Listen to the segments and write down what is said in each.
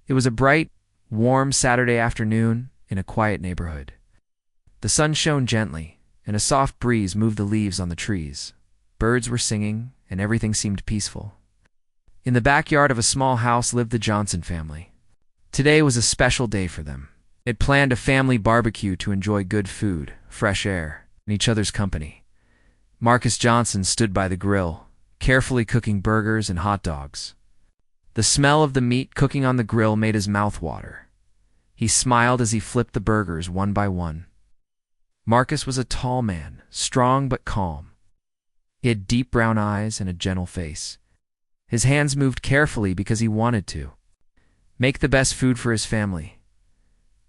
It was a bright, warm Saturday afternoon in a quiet neighborhood. The sun shone gently, and a soft breeze moved the leaves on the trees. Birds were singing, and everything seemed peaceful. In the backyard of a small house lived the Johnson family. Today was a special day for them. It planned a family barbecue to enjoy good food, fresh air, and each other's company. Marcus Johnson stood by the grill, carefully cooking burgers and hot dogs. The smell of the meat cooking on the grill made his mouth water. He smiled as he flipped the burgers one by one. Marcus was a tall man, strong but calm. He had deep brown eyes and a gentle face. His hands moved carefully because he wanted to make the best food for his family.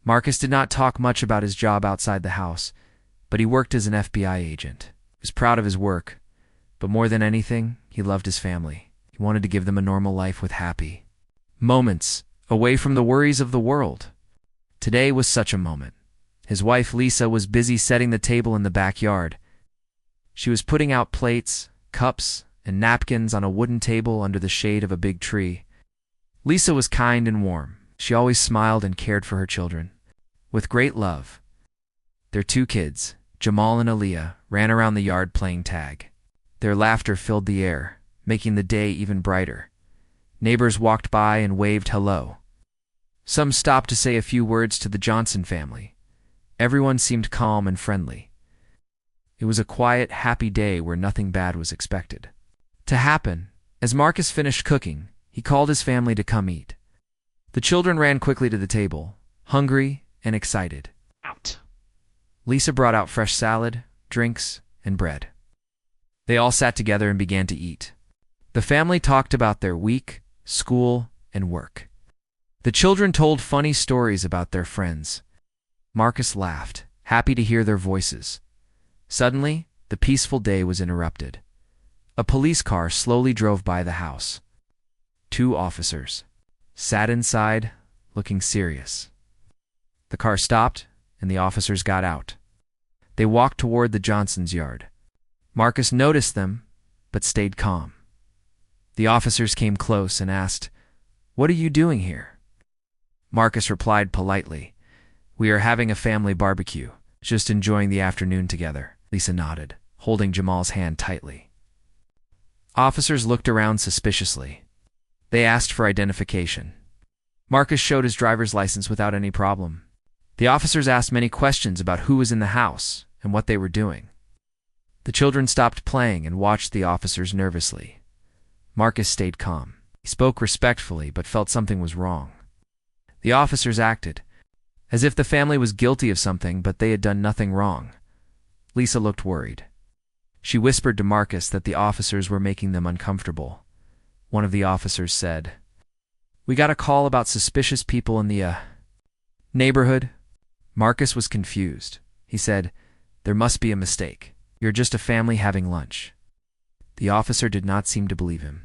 Marcus did not talk much about his job outside the house, but he worked as an FBI agent. He was proud of his work, but more than anything, he loved his family. He wanted to give them a normal life with happy moments, away from the worries of the world. Today was such a moment. His wife Lisa was busy setting the table in the backyard. She was putting out plates, cups, and napkins on a wooden table under the shade of a big tree. Lisa was kind and warm. She always smiled and cared for her children with great love. Their two kids, Jamal and Aaliyah, ran around the yard playing tag. Their laughter filled the air, making the day even brighter. Neighbors walked by and waved hello. Some stopped to say a few words to the Johnson family. Everyone seemed calm and friendly. It was a quiet, happy day where nothing bad was expected to happen. As Marcus finished cooking, he called his family to come eat. The children ran quickly to the table, hungry and excited. Lisa brought out fresh salad, drinks, and bread. They all sat together and began to eat. The family talked about their week, school, and work. The children told funny stories about their friends. Marcus laughed, happy to hear their voices. Suddenly, the peaceful day was interrupted. A police car slowly drove by the house. Two officers sat inside, looking serious. The car stopped, and the officers got out. They walked toward the Johnsons' yard. Marcus noticed them, but stayed calm. The officers came close and asked, "What are you doing here?" Marcus replied politely, "We are having a family barbecue, just enjoying the afternoon together." Lisa nodded, holding Jamal's hand tightly. Officers looked around suspiciously. They asked for identification. Marcus showed his driver's license without any problem. The officers asked many questions about who was in the house and what they were doing. The children stopped playing and watched the officers nervously. Marcus stayed calm. He spoke respectfully but felt something was wrong. The officers acted as if the family was guilty of something, but they had done nothing wrong. Lisa looked worried. She whispered to Marcus that the officers were making them uncomfortable. One of the officers said, "We got a call about suspicious people in the neighborhood." Marcus was confused. He said, "There must be a mistake. You're just a family having lunch." The officer did not seem to believe him.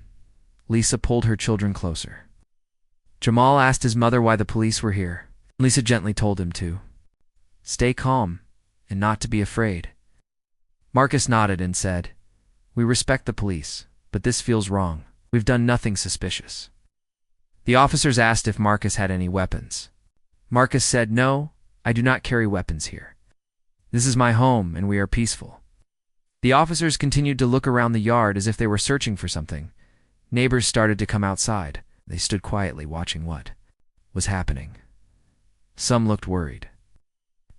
Lisa pulled her children closer. Jamal asked his mother why the police were here. Lisa gently told him to stay calm and not to be afraid. Marcus nodded and said, "We respect the police, but this feels wrong. We've done nothing suspicious." The officers asked if Marcus had any weapons. Marcus said, "No, I do not carry weapons here. This is my home and we are peaceful." The officers continued to look around the yard as if they were searching for something. Neighbors started to come outside. They stood quietly watching what was happening. Some looked worried.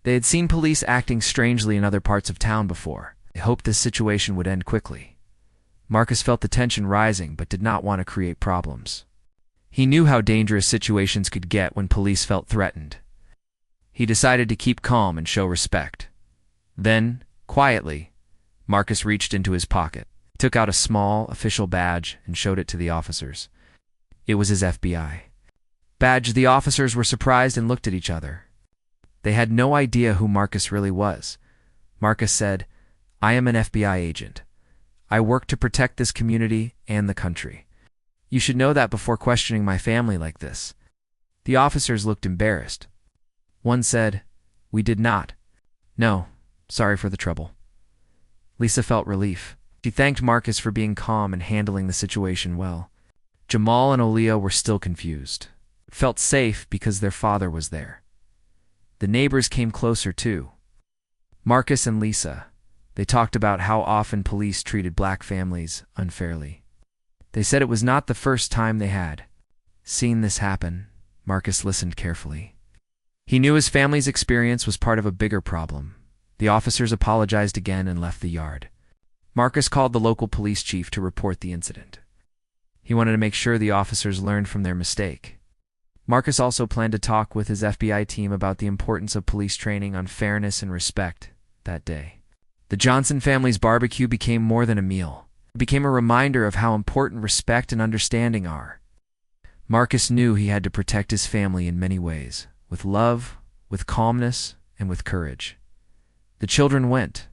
They had seen police acting strangely in other parts of town before. They hoped this situation would end quickly. Marcus felt the tension rising but did not want to create problems. He knew how dangerous situations could get when police felt threatened. He decided to keep calm and show respect. Then, quietly, Marcus reached into his pocket, took out a small official badge, and showed it to the officers. It was his FBI badge. The officers were surprised and looked at each other. They had no idea who Marcus really was. Marcus said, "I am an FBI agent. I work to protect this community and the country. You should know that before questioning my family like this." The officers looked embarrassed. One said, "We did not. No, sorry for the trouble." Lisa felt relief. She thanked Marcus for being calm and handling the situation well. Jamal and Aaliyah were still confused. felt safe because their father was there. The neighbors came closer too. Marcus and Lisa, they talked about how often police treated black families unfairly. They said it was not the first time they had seen this happen. Marcus listened carefully. He knew his family's experience was part of a bigger problem. The officers apologized again and left the yard. Marcus called the local police chief to report the incident. He wanted to make sure the officers learned from their mistake. Marcus also planned to talk with his FBI team about the importance of police training on fairness and respect that day. The Johnson family's barbecue became more than a meal. It became a reminder of how important respect and understanding are. Marcus knew he had to protect his family in many ways, with love, with calmness, and with courage. The children went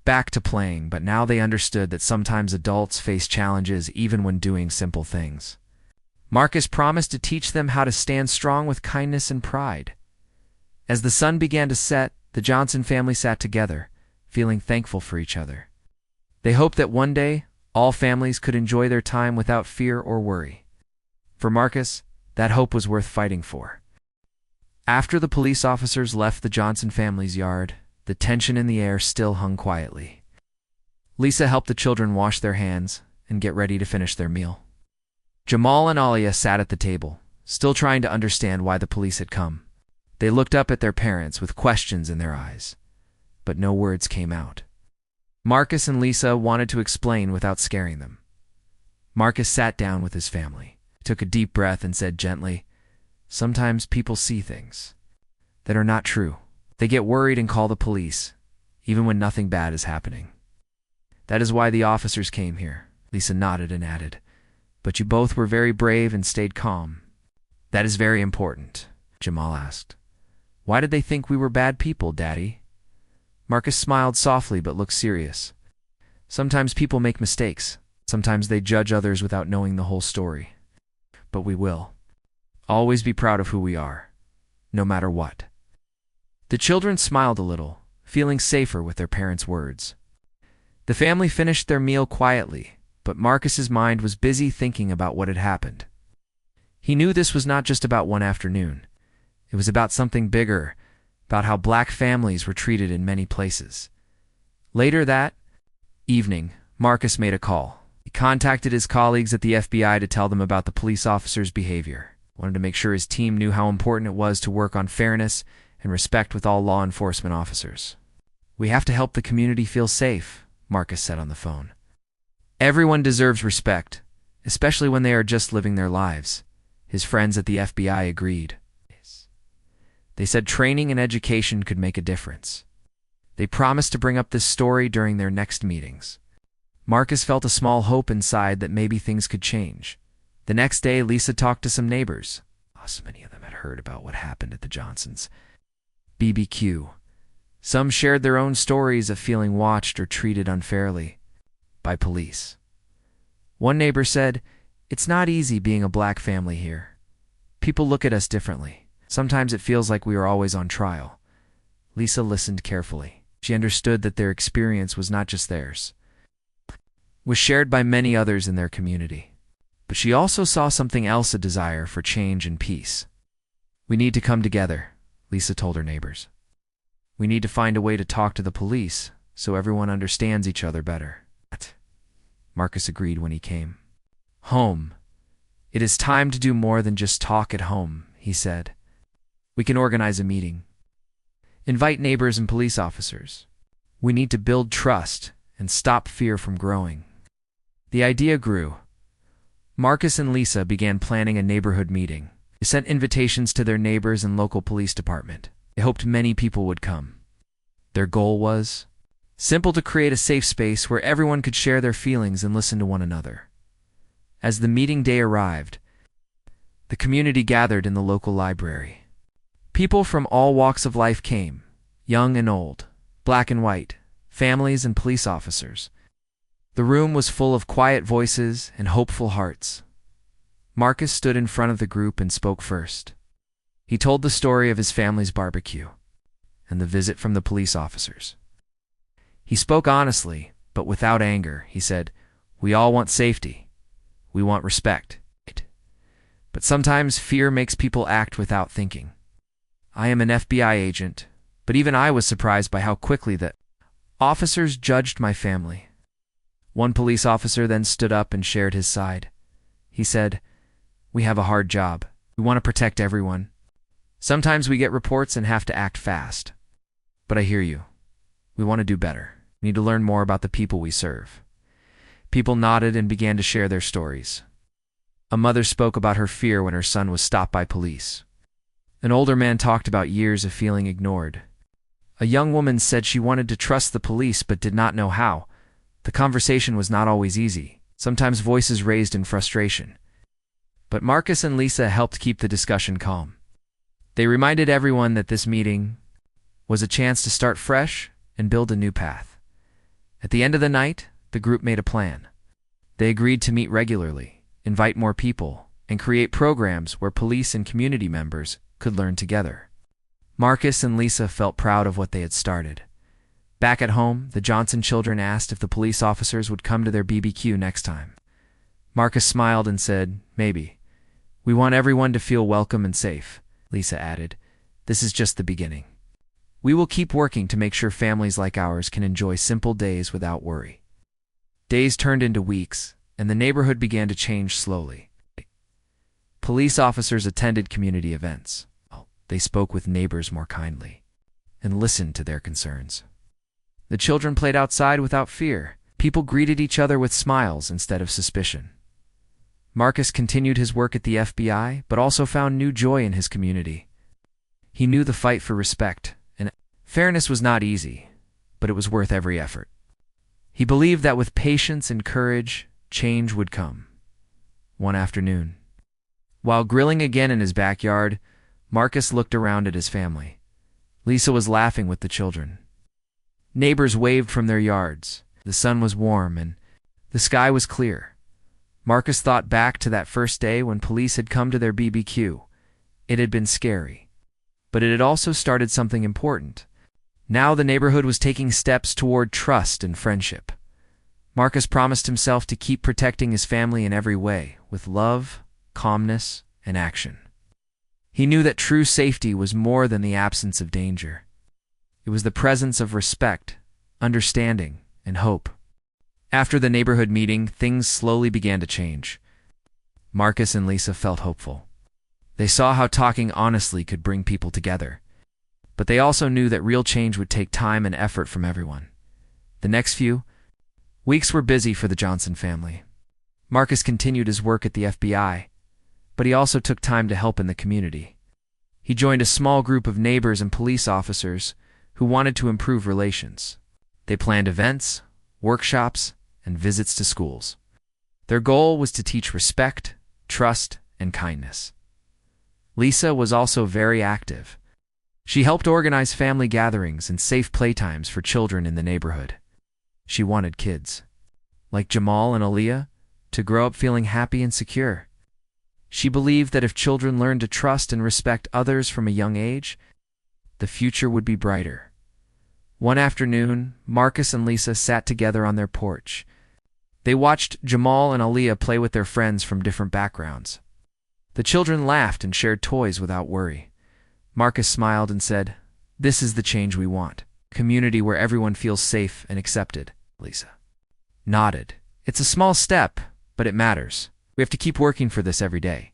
back to playing, but now they understood that sometimes adults face challenges even when doing simple things. Marcus promised to teach them how to stand strong with kindness and pride. As the sun began to set, the Johnson family sat together, feeling thankful for each other. They hoped that one day, all families could enjoy their time without fear or worry. For Marcus, that hope was worth fighting for. After the police officers left the Johnson family's yard, the tension in the air still hung quietly. Lisa helped the children wash their hands and get ready to finish their meal. Jamal and Alia sat at the table, still trying to understand why the police had come. They looked up at their parents with questions in their eyes, but no words came out. Marcus and Lisa wanted to explain without scaring them. Marcus sat down with his family, took a deep breath, and said gently, "Sometimes people see things that are not true. They get worried and call the police, even when nothing bad is happening. That is why the officers came here." Lisa nodded and added, "But you both were very brave and stayed calm." "That is very important," Jamal asked. "Why did they think we were bad people, Daddy?" Marcus smiled softly but looked serious. "Sometimes people make mistakes. Sometimes they judge others without knowing the whole story. But we will always be proud of who we are, no matter what." The children smiled a little, feeling safer with their parents' words. The family finished their meal quietly, but Marcus's mind was busy thinking about what had happened. He knew this was not just about one afternoon. It was about something bigger, about how black families were treated in many places. Later that evening, Marcus made a call. He contacted his colleagues at the FBI to tell them about the police officer's behavior. He wanted to make sure his team knew how important it was to work on fairness and respect with all law enforcement officers. "We have to help the community feel safe," Marcus said on the phone. "Everyone deserves respect, especially when they are just living their lives." His friends at the FBI agreed. They said training and education could make a difference. They promised to bring up this story during their next meetings. Marcus felt a small hope inside that maybe things could change. The next day, Lisa talked to some neighbors. So many of them had heard about what happened at the Johnsons' BBQ. Some shared their own stories of feeling watched or treated unfairly by police. One neighbor said, "It's not easy being a black family here. People look at us differently. Sometimes it feels like we are always on trial." Lisa listened carefully. She understood that their experience was not just theirs. It was shared by many others in their community. But she also saw something else, a desire for change and peace. "We need to come together," Lisa told her neighbors. "We need to find a way to talk to the police so everyone understands each other better." Marcus agreed when he came home. "It is time to do more than just talk at home," he said. "We can organize a meeting. Invite neighbors and police officers. We need to build trust and stop fear from growing." The idea grew. Marcus and Lisa began planning a neighborhood meeting. They sent invitations to their neighbors and local police department. They hoped many people would come. Their goal was simple: to create a safe space where everyone could share their feelings and listen to one another. As the meeting day arrived, the community gathered in the local library. People from all walks of life came, young and old, black and white, families and police officers. The room was full of quiet voices and hopeful hearts. Marcus stood in front of the group and spoke first. He told the story of his family's barbecue and the visit from the police officers. He spoke honestly, but without anger. He said, "We all want safety. We want respect. But sometimes fear makes people act without thinking. I am an FBI agent, but even I was surprised by how quickly the officers judged my family. One police officer then stood up and shared his side. He said, "We have a hard job. We want to protect everyone. Sometimes we get reports and have to act fast. But I hear you. We want to do better. We need to learn more about the people we serve." People nodded and began to share their stories. A mother spoke about her fear when her son was stopped by police. An older man talked about years of feeling ignored. A young woman said she wanted to trust the police but did not know how. The conversation was not always easy, sometimes voices raised in frustration. But Marcus and Lisa helped keep the discussion calm. They reminded everyone that this meeting was a chance to start fresh and build a new path. At the end of the night, the group made a plan. They agreed to meet regularly, invite more people, and create programs where police and community members could learn together. Marcus and Lisa felt proud of what they had started. Back at home, the Johnson children asked if the police officers would come to their BBQ next time. Marcus smiled and said, "Maybe. We want everyone to feel welcome and safe." Lisa added, "This is just the beginning. We will keep working to make sure families like ours can enjoy simple days without worry." Days turned into weeks, and the neighborhood began to change slowly. Police officers attended community events. They spoke with neighbors more kindly and listened to their concerns. The children played outside without fear. People greeted each other with smiles instead of suspicion. Marcus continued his work at the FBI, but also found new joy in his community. He knew the fight for respect and fairness was not easy, but it was worth every effort. He believed that with patience and courage, change would come. One afternoon, while grilling again in his backyard, Marcus looked around at his family. Lisa was laughing with the children. Neighbors waved from their yards. The sun was warm and the sky was clear. Marcus thought back to that first day when police had come to their BBQ. It had been scary, but it had also started something important. Now the neighborhood was taking steps toward trust and friendship. Marcus promised himself to keep protecting his family in every way, with love, calmness, and action. He knew that true safety was more than the absence of danger. It was the presence of respect, understanding, and hope. After the neighborhood meeting, things slowly began to change. Marcus and Lisa felt hopeful. They saw how talking honestly could bring people together. But they also knew that real change would take time and effort from everyone. The next few weeks were busy for the Johnson family. Marcus continued his work at the FBI, but he also took time to help in the community. He joined a small group of neighbors and police officers who wanted to improve relations. They planned events, workshops, and visits to schools. Their goal was to teach respect, trust, and kindness. Lisa was also very active. She helped organize family gatherings and safe playtimes for children in the neighborhood. She wanted kids, like Jamal and Aaliyah, to grow up feeling happy and secure. She believed that if children learned to trust and respect others from a young age, the future would be brighter. One afternoon, Marcus and Lisa sat together on their porch. They watched Jamal and Aaliyah play with their friends from different backgrounds. The children laughed and shared toys without worry. Marcus smiled and said, "This is the change we want. A community where everyone feels safe and accepted." Lisa nodded. "It's a small step, but it matters. We have to keep working for this every day."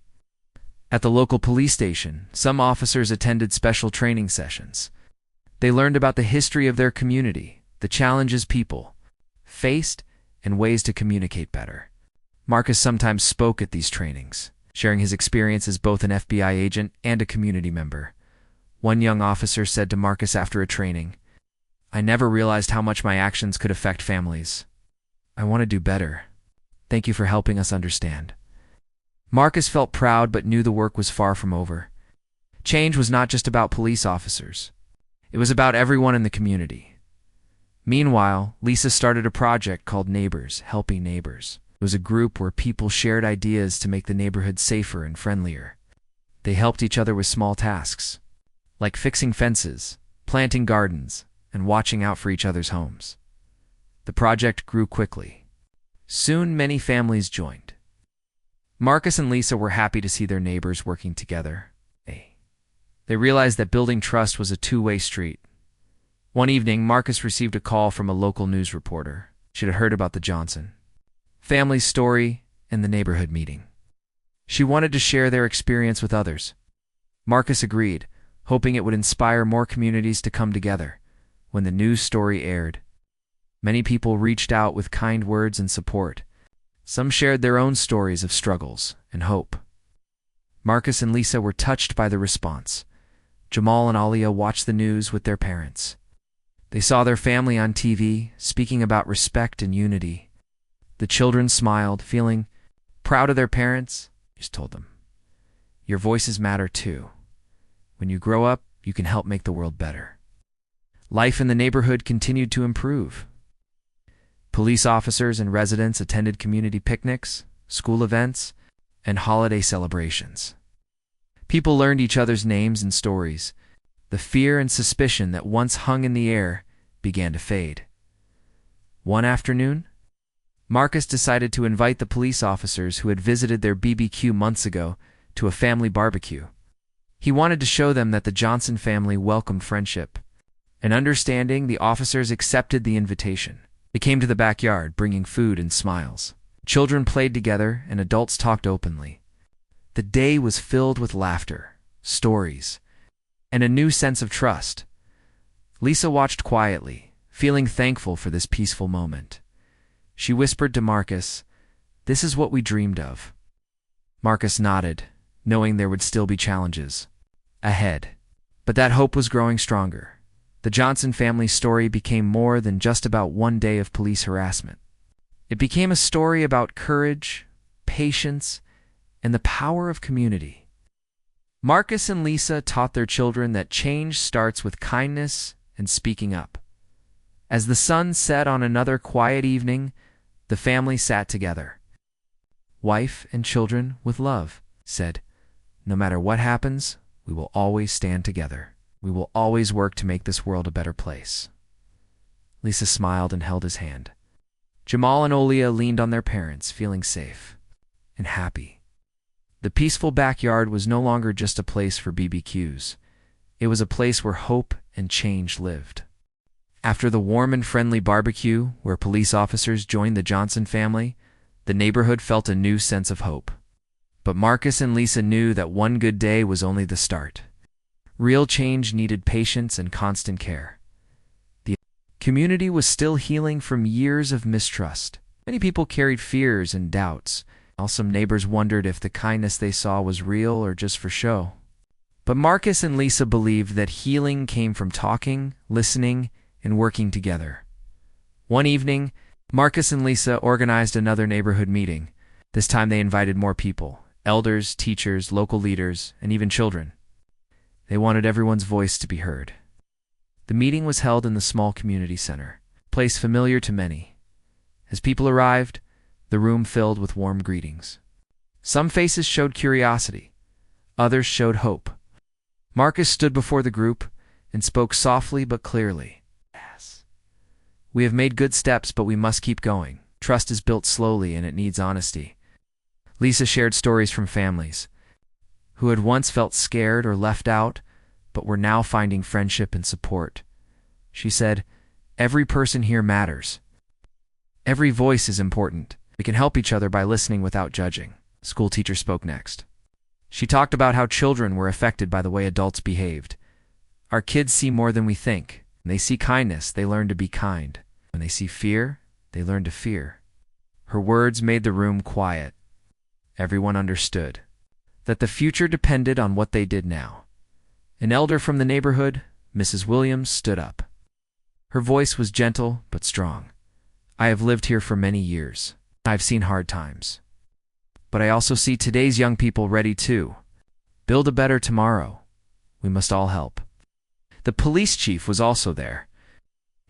At the local police station, some officers attended special training sessions. They learned about the history of their community, the challenges people faced, and ways to communicate better. Marcus sometimes spoke at these trainings, sharing his experience as both an FBI agent and a community member. One young officer said to Marcus after a training, "I never realized how much my actions could affect families. I want to do better. Thank you for helping us understand." Marcus felt proud but knew the work was far from over. Change was not just about police officers. It was about everyone in the community. Meanwhile, Lisa started a project called Neighbors, Helping Neighbors. It was a group where people shared ideas to make the neighborhood safer and friendlier. They helped each other with small tasks, like fixing fences, planting gardens, and watching out for each other's homes. The project grew quickly. Soon many families joined. Marcus and Lisa were happy to see their neighbors working together. They realized that building trust was a two-way street. One evening, Marcus received a call from a local news reporter. She had heard about the Johnson family's story and the neighborhood meeting. She wanted to share their experience with others. Marcus agreed, hoping it would inspire more communities to come together. When the news story aired, many people reached out with kind words and support. Some shared their own stories of struggles and hope. Marcus and Lisa were touched by the response. Jamal and Alia watched the news with their parents. They saw their family on TV, speaking about respect and unity. The children smiled, feeling proud of their parents. Just told them, "Your voices matter too. When you grow up, you can help make the world better." Life in the neighborhood continued to improve. Police officers and residents attended community picnics, school events, and holiday celebrations. People learned each other's names and stories. The fear and suspicion that once hung in the air began to fade. One afternoon, Marcus decided to invite the police officers who had visited their BBQ months ago to a family barbecue. He wanted to show them that the Johnson family welcomed friendship. And understanding, the officers accepted the invitation. They came to the backyard, bringing food and smiles. Children played together, and adults talked openly. The day was filled with laughter, stories, and a new sense of trust. Lisa watched quietly, feeling thankful for this peaceful moment. She whispered to Marcus, "This is what we dreamed of." Marcus nodded, knowing there would still be challenges ahead. But that hope was growing stronger. The Johnson family story became more than just about one day of police harassment. It became a story about courage, patience, and the power of community. Marcus and Lisa taught their children that change starts with kindness and speaking up. As the sun set on another quiet evening, the family sat together. "Wife and children with love," said, "No matter what happens, we will always stand together. We will always work to make this world a better place." Lisa smiled and held his hand. Jamal and Olia leaned on their parents, feeling safe and happy. The peaceful backyard was no longer just a place for BBQs. It was a place where hope and change lived. After the warm and friendly barbecue, where police officers joined the Johnson family, the neighborhood felt a new sense of hope. But Marcus and Lisa knew that one good day was only the start. Real change needed patience and constant care. The community was still healing from years of mistrust. Many people carried fears and doubts, while some neighbors wondered if the kindness they saw was real or just for show. But Marcus and Lisa believed that healing came from talking, listening, and working together. One evening, Marcus and Lisa organized another neighborhood meeting. This time they invited more people: elders, teachers, local leaders, and even children. They wanted everyone's voice to be heard. The meeting was held in the small community center, a place familiar to many. As people arrived, the room filled with warm greetings. Some faces showed curiosity. Others showed hope. Marcus stood before the group and spoke softly but clearly. "Yes. We have made good steps, but we must keep going. Trust is built slowly, and it needs honesty." Lisa shared stories from families who had once felt scared or left out, but were now finding friendship and support. She said, "Every person here matters. Every voice is important. We can help each other by listening without judging." School teacher spoke next. She talked about how children were affected by the way adults behaved. "Our kids see more than we think. When they see kindness, they learn to be kind. When they see fear, they learn to fear." Her words made the room quiet. Everyone understood that the future depended on what they did now. An elder from the neighborhood, Mrs. Williams, stood up. Her voice was gentle but strong. "I have lived here for many years. I've seen hard times. But I also see today's young people ready to build a better tomorrow. We must all help." The police chief was also there.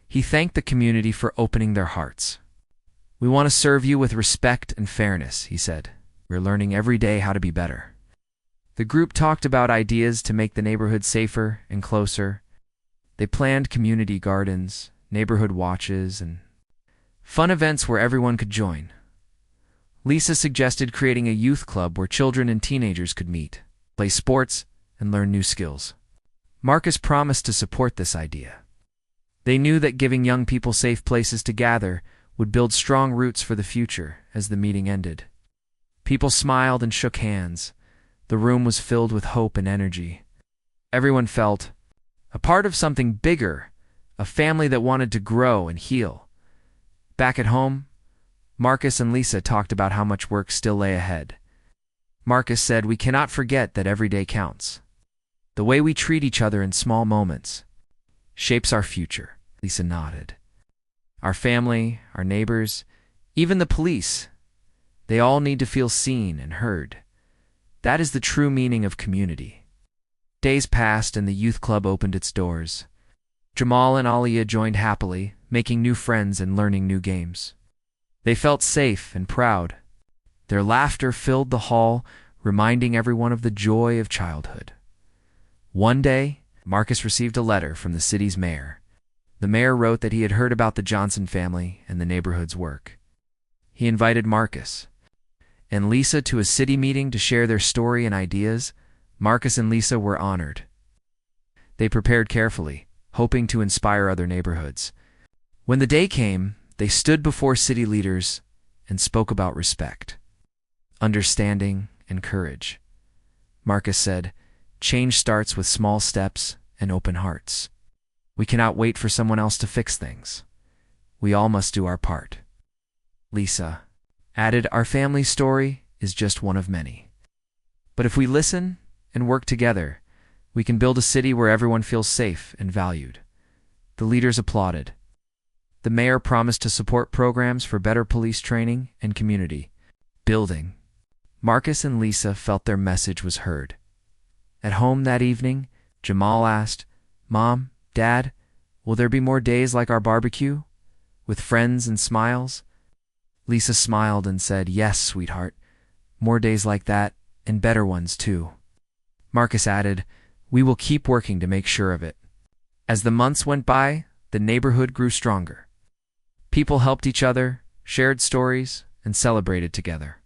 He thanked the community for opening their hearts. "We want to serve you with respect and fairness," he said. "We're learning every day how to be better." The group talked about ideas to make the neighborhood safer and closer. They planned community gardens, neighborhood watches, and fun events where everyone could join. Lisa suggested creating a youth club where children and teenagers could meet, play sports, and learn new skills. Marcus promised to support this idea. They knew that giving young people safe places to gather would build strong roots for the future. As the meeting ended, people smiled and shook hands. The room was filled with hope and energy. Everyone felt a part of something bigger, a family that wanted to grow and heal. Back at home, Marcus and Lisa talked about how much work still lay ahead. Marcus said, "We cannot forget that every day counts. The way we treat each other in small moments shapes our future." Lisa nodded. "Our family, our neighbors, even the police, they all need to feel seen and heard. That is the true meaning of community." Days passed and the youth club opened its doors. Jamal and Aliyah joined happily, making new friends and learning new games. They felt safe and proud. Their laughter filled the hall, reminding everyone of the joy of childhood. One day, Marcus received a letter from the city's mayor. The mayor wrote that he had heard about the Johnson family and the neighborhood's work. He invited Marcus and Lisa to a city meeting to share their story and ideas. Marcus and Lisa were honored. They prepared carefully, hoping to inspire other neighborhoods. When the day came, they stood before city leaders and spoke about respect, understanding, and courage. Marcus said, "Change starts with small steps and open hearts. We cannot wait for someone else to fix things. We all must do our part." Lisa added, "Our family story is just one of many. But if we listen and work together, we can build a city where everyone feels safe and valued." The leaders applauded. The mayor promised to support programs for better police training and community building. Marcus and Lisa felt their message was heard. At home that evening, Jamal asked, "Mom, Dad, will there be more days like our barbecue, with friends and smiles?" Lisa smiled and said, "Yes, sweetheart, more days like that, and better ones too." Marcus added, "We will keep working to make sure of it." As the months went by, the neighborhood grew stronger. People helped each other, shared stories, and celebrated together.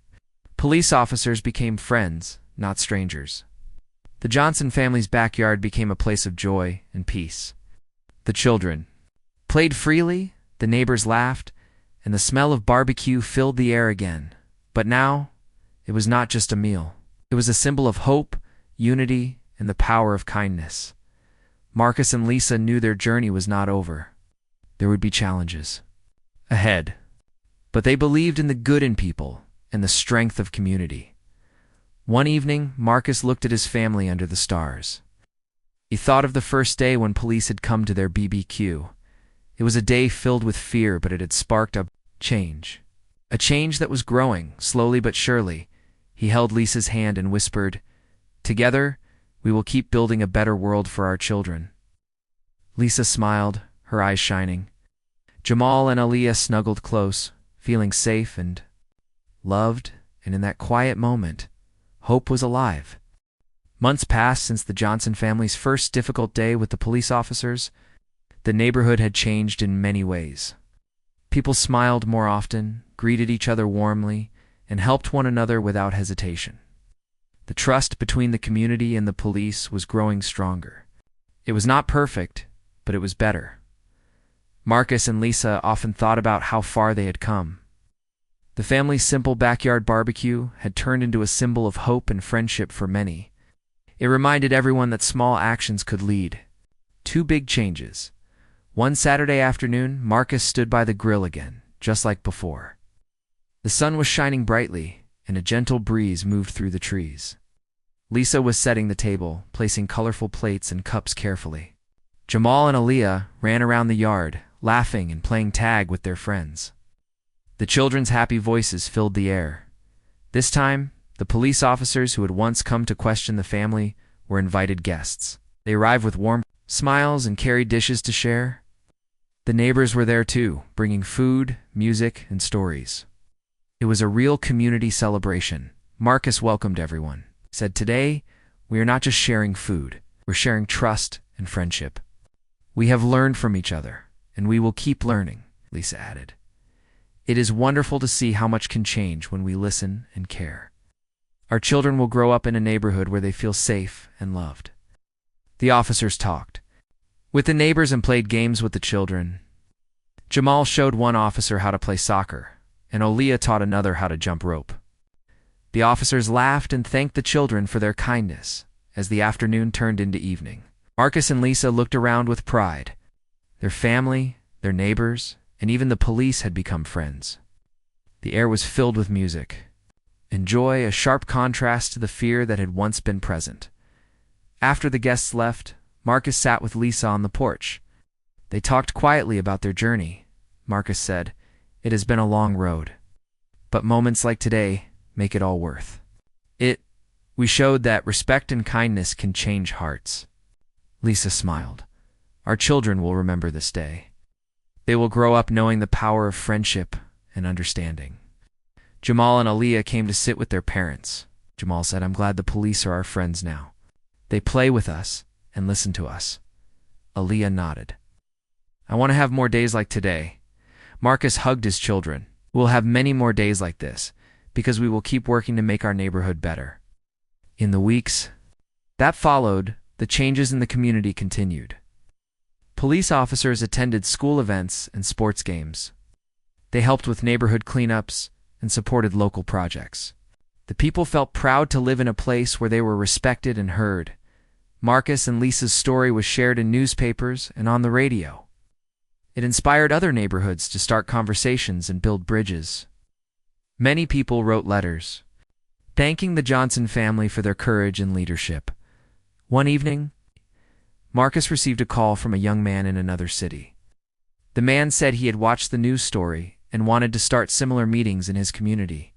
Police officers became friends, not strangers. The Johnson family's backyard became a place of joy and peace. The children played freely, the neighbors laughed, and the smell of barbecue filled the air again. But now, it was not just a meal. It was a symbol of hope, unity, and the power of kindness. Marcus and Lisa knew their journey was not over. There would be challenges ahead, but they believed in the good in people and the strength of community. One evening, Marcus looked at his family under the stars. He thought of the first day when police had come to their BBQ. It was a day filled with fear, but it had sparked a change that was growing, slowly but surely. He held Lisa's hand and whispered, "Together, we will keep building a better world for our children." Lisa smiled, her eyes shining. Jamal and Aliyah snuggled close, feeling safe and loved, and in that quiet moment, hope was alive. Months passed since the Johnson family's first difficult day with the police officers. The neighborhood had changed in many ways. People smiled more often, greeted each other warmly, and helped one another without hesitation. The trust between the community and the police was growing stronger. It was not perfect, but it was better. Marcus and Lisa often thought about how far they had come. The family's simple backyard barbecue had turned into a symbol of hope and friendship for many. It reminded everyone that small actions could lead to big changes. One Saturday afternoon, Marcus stood by the grill again, just like before. The sun was shining brightly, and a gentle breeze moved through the trees. Lisa was setting the table, placing colorful plates and cups carefully. Jamal and Aliyah ran around the yard, laughing and playing tag with their friends. The children's happy voices filled the air. This time, the police officers who had once come to question the family were invited guests. They arrived with warm smiles and carried dishes to share. The neighbors were there too, bringing food, music, and stories. It was a real community celebration. Marcus welcomed everyone. He said, "Today, we are not just sharing food, we're sharing trust and friendship. We have learned from each other, and we will keep learning," Lisa added. It is wonderful to see how much can change when we listen and care. Our children will grow up in a neighborhood where they feel safe and loved. The officers talked with the neighbors and played games with the children. Jamal showed one officer how to play soccer, and Olea taught another how to jump rope. The officers laughed and thanked the children for their kindness as the afternoon turned into evening. Marcus and Lisa looked around with pride. Their family, their neighbors, and even the police had become friends. The air was filled with music and joy, a sharp contrast to the fear that had once been present. After the guests left, Marcus sat with Lisa on the porch. They talked quietly about their journey. Marcus said, "It has been a long road, but moments like today make it all worth it. We showed that respect and kindness can change hearts." Lisa smiled. "Our children will remember this day. They will grow up knowing the power of friendship and understanding." Jamal and Aliyah came to sit with their parents. Jamal said, "I'm glad the police are our friends now. They play with us and listen to us." Aliyah nodded. "I want to have more days like today." Marcus hugged his children. "We'll have many more days like this because we will keep working to make our neighborhood better." In the weeks that followed, the changes in the community continued. Police officers attended school events and sports games. They helped with neighborhood cleanups and supported local projects. The people felt proud to live in a place where they were respected and heard. Marcus and Lisa's story was shared in newspapers and on the radio. It inspired other neighborhoods to start conversations and build bridges. Many people wrote letters, thanking the Johnson family for their courage and leadership. One evening, Marcus received a call from a young man in another city. The man said he had watched the news story and wanted to start similar meetings in his community.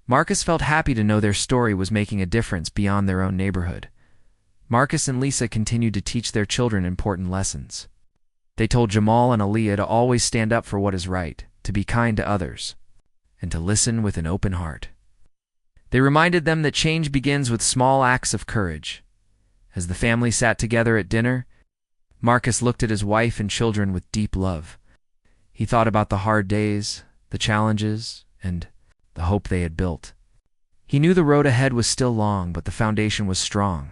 Marcus felt happy to know their story was making a difference beyond their own neighborhood. Marcus and Lisa continued to teach their children important lessons. They told Jamal and Aliyah to always stand up for what is right, to be kind to others, and to listen with an open heart. They reminded them that change begins with small acts of courage. As the family sat together at dinner, Marcus looked at his wife and children with deep love. He thought about the hard days, the challenges, and the hope they had built. He knew the road ahead was still long, but the foundation was strong.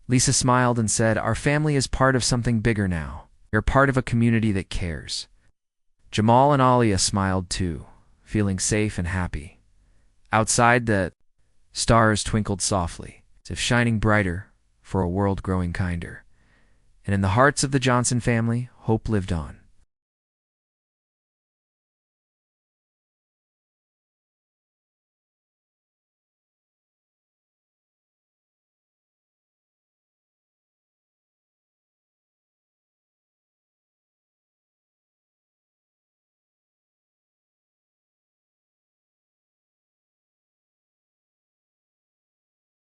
Lisa smiled and said, "Our family is part of something bigger now. We're part of a community that cares." Jamal and Aliyah smiled too, feeling safe and happy. Outside, the stars twinkled softly, as if shining brighter for a world growing kinder. And in the hearts of the Johnson family, hope lived on.